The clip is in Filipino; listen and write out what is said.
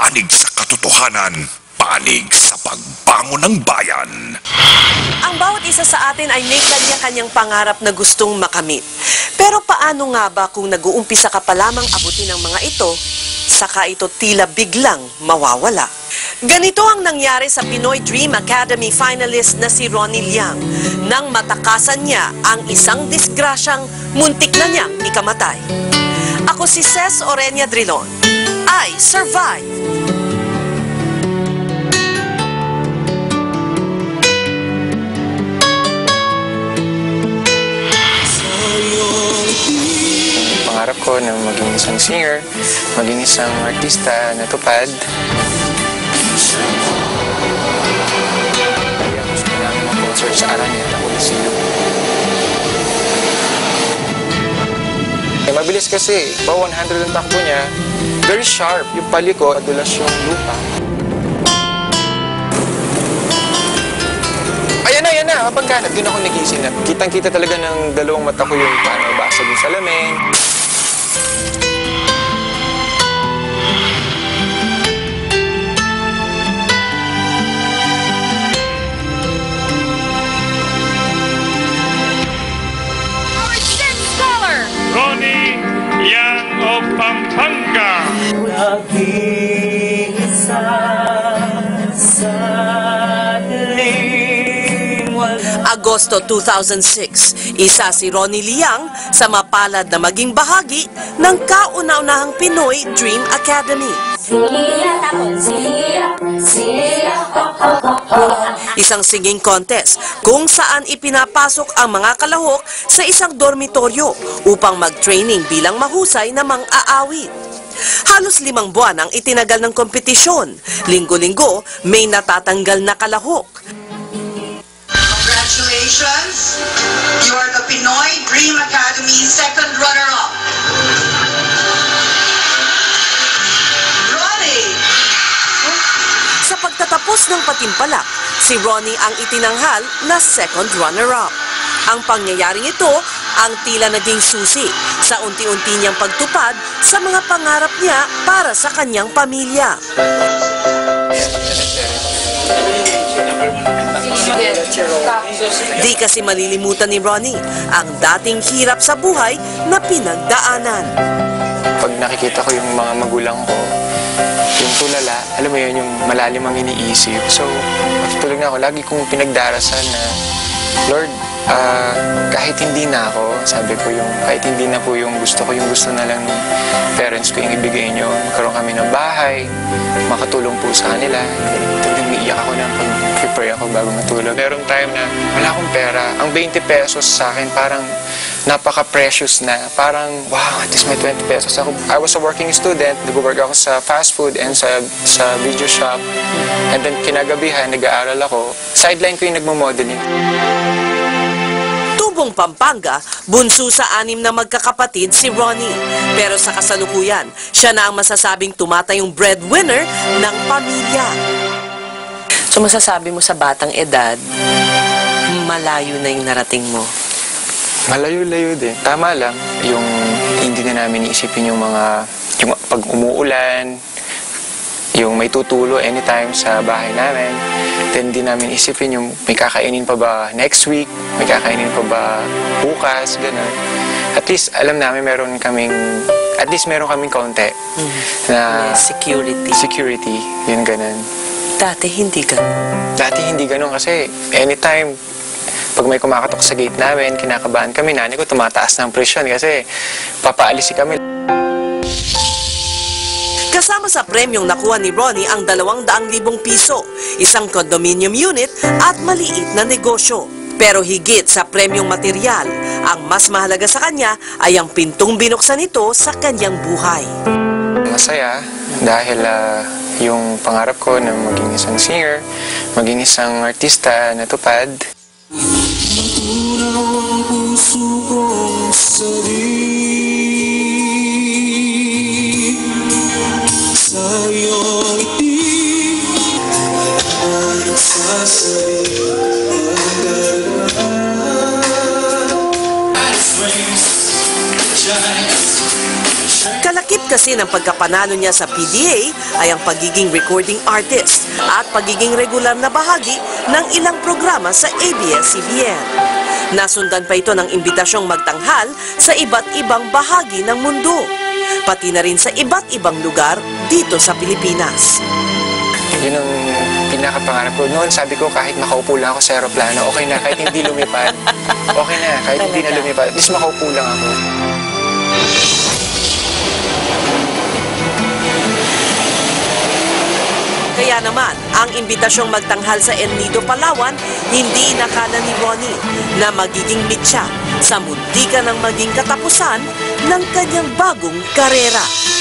panig sa katotohanan, panig sa pagbangon ng bayan. Ang bawat isa sa atin ay may kanya-kanyang pangarap na gustong makamit. Pero paano nga ba kung nag-uumpisa ka pa lamang abutin ang mga ito, saka ito tila biglang mawawala? Ganito ang nangyari sa Pinoy Dream Academy finalist na si Ronnie Liang nang matakasan niya ang isang disgrasyang muntik na niyang ikamatay. Ako si Ces Orenia Drilon. I survive! Pangarap ko na maging isang singer, maging isang artista na tupad. Kaya gusto namin mag-concert sa Araneta Coliseum. Mabilis kasi, 100 ang takbo niya, very sharp. Yung pali ko, adulas yung lupa. Ayan na, mapagkanat. Doon ako nagising na. Kitang-kita talaga ng dalawang mata ko yung paano basag yung salamin. Ronnie Liang of Pampanga. Agosto 2006, isa si Ronnie Liang sa mapalad na maging bahagi ng kauna-unahang Pinoy Dream Academy. Isang singing contest kung saan ipinapasok ang mga kalahok sa isang dormitoryo upang mag-training bilang mahusay na mang-aawit. Halos 5 buwan ang itinagal ng kompetisyon. Linggo-linggo, may natatanggal na kalahok. Congratulations! You are the Pinoy Dream Academy second runner-up. Ronnie! Sa pagtatapos ng patimpalak, si Ronnie ang itinanghal na second runner-up. Ang pangyayaring ito ang tila naging susi sa unti-unti niyang pagtupad sa mga pangarap niya para sa kanyang pamilya. Di kasi malilimutan ni Ronnie ang dating hirap sa buhay na pinagdaanan. Pag nakikita ko yung mga magulang ko, yung tulala, alam mo yun, yung malalim ang iniisip. So, matutulog na ako. Lagi kong pinagdarasan na, Lord, kahit hindi na ako, sabi ko yung, kahit hindi na po yung gusto ko, yung gusto na lang ng parents ko yung ibigay nyo. Magkaroon kami ng bahay, makatulong po sa kanila. Talagang umiiyak ako na pag-prepare ako bago matulog. Merong time na wala akong pera. Ang 20 pesos sa akin parang napaka-precious na. Parang, wow, at least may 20 pesos. I was a working student. Nag-work ako sa fast food and sa video shop. And then kinagabihan, nag-aaral ako. Sideline ko yung nagmo-modeling. Tubong Pampanga, bunso sa 6 na magkakapatid si Ronnie. Pero sa kasalukuyan, siya na ang masasabing tumatayong breadwinner ng pamilya. So masasabi mo sa batang edad, malayo na yung narating mo? Malayo-layo din. Tama lang, yung hindi na namin iisipin yung pag umuulan, yung may tutulo anytime sa bahay namin. Then di namin isipin yung may kakainin pa ba next week, may kakainin pa ba bukas, gano'n. At least alam namin meron kaming konti na security, yun gano'n. Dati hindi ganun. Dati hindi ganun kasi anytime pag may kumakatok sa gate namin, kinakabahan kami, nanay ko tumataas ng presyon kasi papaalisi kami. Kasama sa premyong nakuha ni Ronnie ang 200,000 piso, isang condominium unit at maliit na negosyo. Pero higit sa premyong material, ang mas mahalaga sa kanya ay ang pintong binuksan nito sa kanyang buhay. Masaya dahil yung pangarap ko na maging isang singer, maging isang artista na tupad. Matunaw ang puso kong sa iyong itig ang Kalakip kasi ng pagkapanalo niya sa PDA ay ang pagiging recording artist at pagiging regular na bahagi ng ilang programa sa ABS-CBN. Nasundan pa ito ng imbitasyong magtanghal sa iba't ibang bahagi ng mundo, pati na rin sa iba't ibang lugar dito sa Pilipinas. Yun ang pinakapangarap ko. Noon sabi ko kahit makaupo lang ako sa aeroplano, okay na, kahit hindi lumipad. Okay na, kahit hindi na lumipad. At least makaupo lang ako. Kaya naman, ang imbitasyong magtanghal sa El Nido, Palawan, hindi inakala ni Ronnie na magiging mitya sa muntikan ng maging katapusan ng kanyang bagong karera.